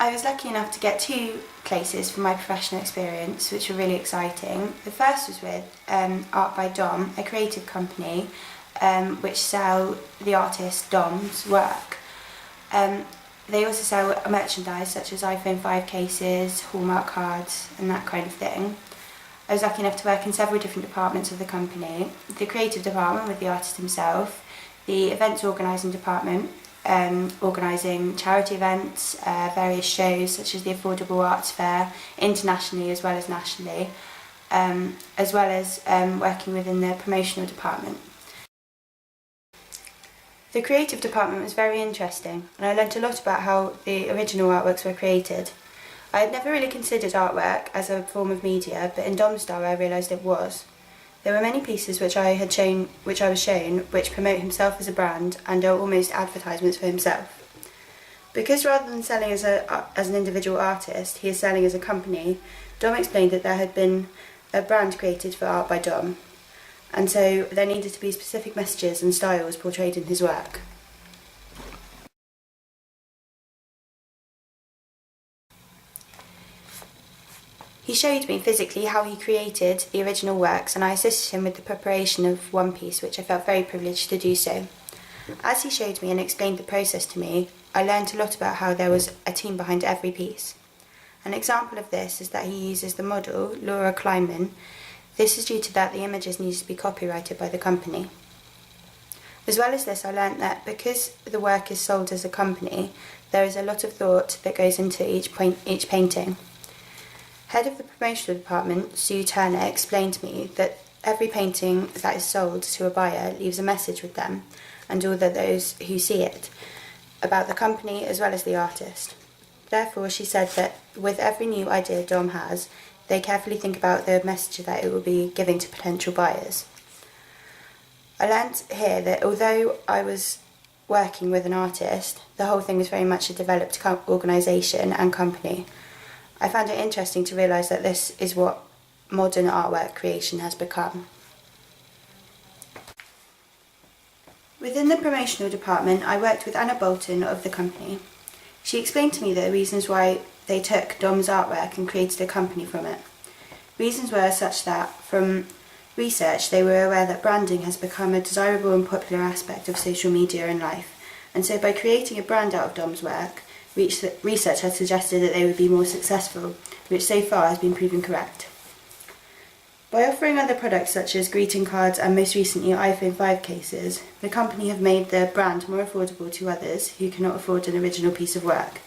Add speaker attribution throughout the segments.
Speaker 1: I was lucky enough to get 2 places for my professional experience, which were really exciting. The first was with Art by Dom, a creative company which sell the artist Dom's work. They also sell merchandise such as iPhone 5 cases, Hallmark cards and that kind of thing. I was lucky enough to work in several different departments of the company. The creative department with the artist himself, the events organising department, organising charity events, various shows such as the Affordable Arts Fair, internationally as well as nationally, as well as working within the promotional department. The creative department was very interesting, and I learnt a lot about how the original artworks were created. I had never really considered artwork as a form of media, but in Dom's style I realised it was. There were many pieces which I was shown, which promote himself as a brand and are almost advertisements for himself. Because rather than selling as an individual artist, he is selling as a company, Dom explained that there had been a brand created for Art by Dom, and so there needed to be specific messages and styles portrayed in his work. He showed me physically how he created the original works, and I assisted him with the preparation of one piece, which I felt very privileged to do so. As he showed me and explained the process to me, I learned a lot about how there was a team behind every piece. An example of this is that he uses the model, Laura Kleinman. This is due to that the images need to be copyrighted by the company. As well as this, I learnt that because the work is sold as a company, there is a lot of thought that goes into each painting. Head of the promotional department, Sue Turner, explained to me that every painting that is sold to a buyer leaves a message with them and all those who see it about the company as well as the artist. Therefore, she said that with every new idea Dom has, they carefully think about the message that it will be giving to potential buyers. I learnt here that although I was working with an artist, the whole thing was very much a developed organisation and company. I found it interesting to realise that this is what modern artwork creation has become. Within the promotional department, I worked with Anna Bolton of the company. She explained to me the reasons why they took Dom's artwork and created a company from it. Reasons were such that, from research, they were aware that branding has become a desirable and popular aspect of social media and life, and so by creating a brand out of Dom's work, research has suggested that they would be more successful, which so far has been proven correct. By offering other products such as greeting cards and most recently iPhone 5 cases, the company have made their brand more affordable to others who cannot afford an original piece of work.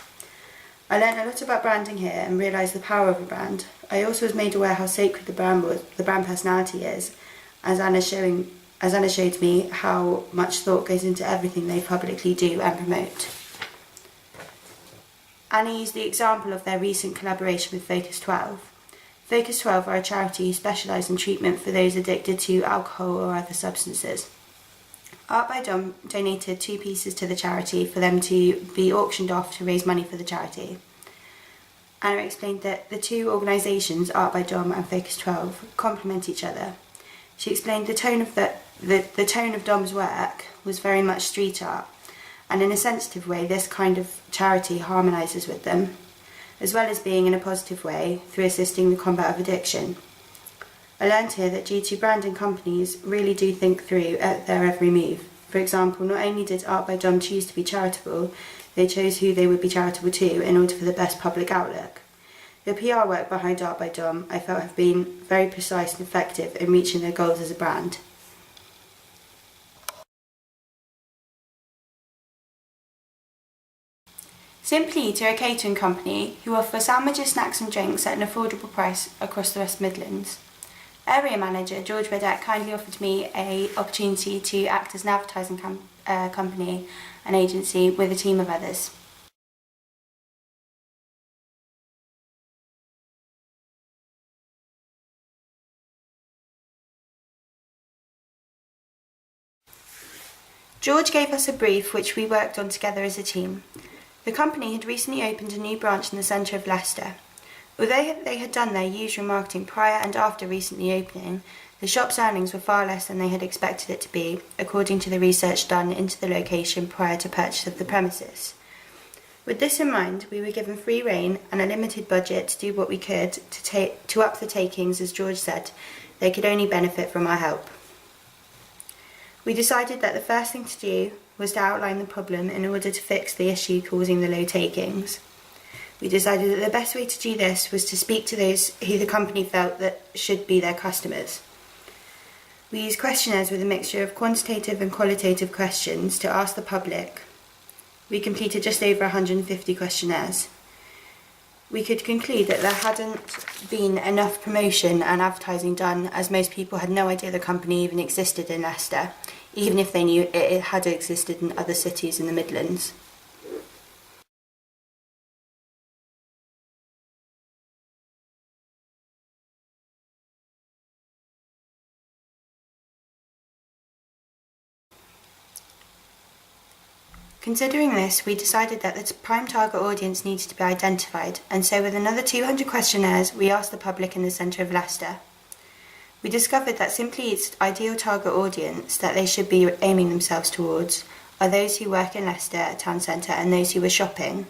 Speaker 1: I learned a lot about branding here and realised the power of a brand. I also was made aware how sacred the brand personality is, as Anna showed me how much thought goes into everything they publicly do and promote. Anna used the example of their recent collaboration with Focus 12. Focus 12 are a charity who specialise in treatment for those addicted to alcohol or other substances. Art by Dom donated 2 pieces to the charity for them to be auctioned off to raise money for the charity. Anna explained that the 2 organisations, Art by Dom and Focus 12, complement each other. She explained the tone of Dom's work was very much street art, and in a sensitive way this kind of charity harmonises with them, as well as being in a positive way through assisting the combat of addiction. I learned here that due to branding, companies really do think through at their every move. For example, not only did Art by Dom choose to be charitable, they chose who they would be charitable to in order for the best public outlook. The PR work behind Art by Dom I felt have been very precise and effective in reaching their goals as a brand. Simply Eat are a catering company who offer sandwiches, snacks and drinks at an affordable price across the West Midlands. Area manager George Burdett kindly offered me an opportunity to act as an advertising company and agency with a team of others. George gave us a brief which we worked on together as a team. The company had recently opened a new branch in the centre of Leicester. Although they had done their usual marketing prior and after recently opening, the shop's earnings were far less than they had expected it to be, according to the research done into the location prior to purchase of the premises. With this in mind, we were given free rein and a limited budget to do what we could to up the takings. As George said, they could only benefit from our help. We decided that the first thing to do was to outline the problem in order to fix the issue causing the low takings. We decided that the best way to do this was to speak to those who the company felt that should be their customers. We used questionnaires with a mixture of quantitative and qualitative questions to ask the public. We completed just over 150 questionnaires. We could conclude that there hadn't been enough promotion and advertising done, as most people had no idea the company even existed in Leicester, even if they knew it had existed in other cities in the Midlands. Considering this, we decided that the prime target audience needed to be identified, and so with another 200 questionnaires, we asked the public in the centre of Leicester. We discovered that simply its ideal target audience that they should be aiming themselves towards are those who work in Leicester town centre and those who were shopping.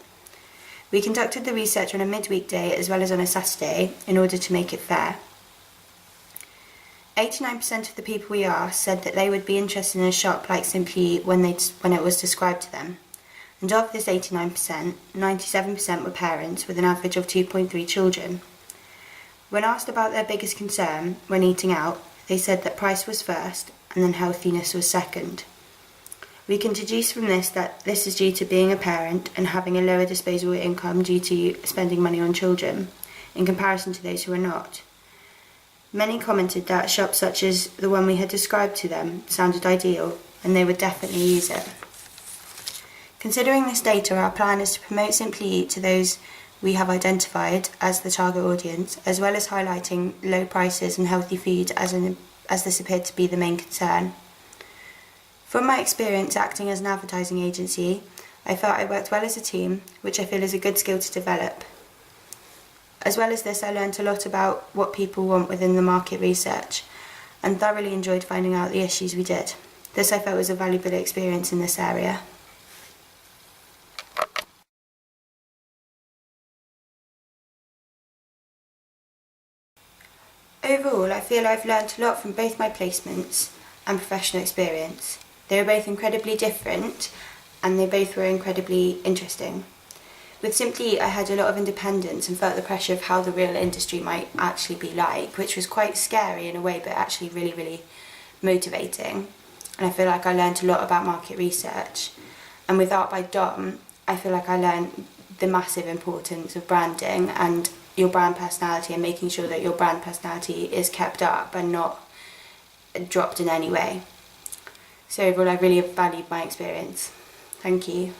Speaker 1: We conducted the research on a midweekday as well as on a Saturday in order to make it fair. 89% of the people we asked said that they would be interested in a shop like Simply when it was described to them. And of this 89%, 97% were parents with an average of 2.3 children. When asked about their biggest concern when eating out, they said that price was first and then healthiness was second. We can deduce from this that this is due to being a parent and having a lower disposable income due to spending money on children, in comparison to those who are not. Many commented that shops such as the one we had described to them sounded ideal and they would definitely use it. Considering this data, our plan is to promote Simply Eat to those we have identified as the target audience, as well as highlighting low prices and healthy food as this appeared to be the main concern. From my experience acting as an advertising agency, I felt I worked well as a team, which I feel is a good skill to develop. As well as this, I learnt a lot about what people want within the market research and thoroughly enjoyed finding out the issues we did. This I felt was a valuable experience in this area. Overall, I feel I've learnt a lot from both my placements and professional experience. They were both incredibly different and they both were incredibly interesting. With Simply Eat, I had a lot of independence and felt the pressure of how the real industry might actually be like, which was quite scary in a way, but actually really, really motivating. And I feel like I learned a lot about market research. And with Art by Dom, I feel like I learned the massive importance of branding and your brand personality and making sure that your brand personality is kept up and not dropped in any way. So overall, I really valued my experience. Thank you.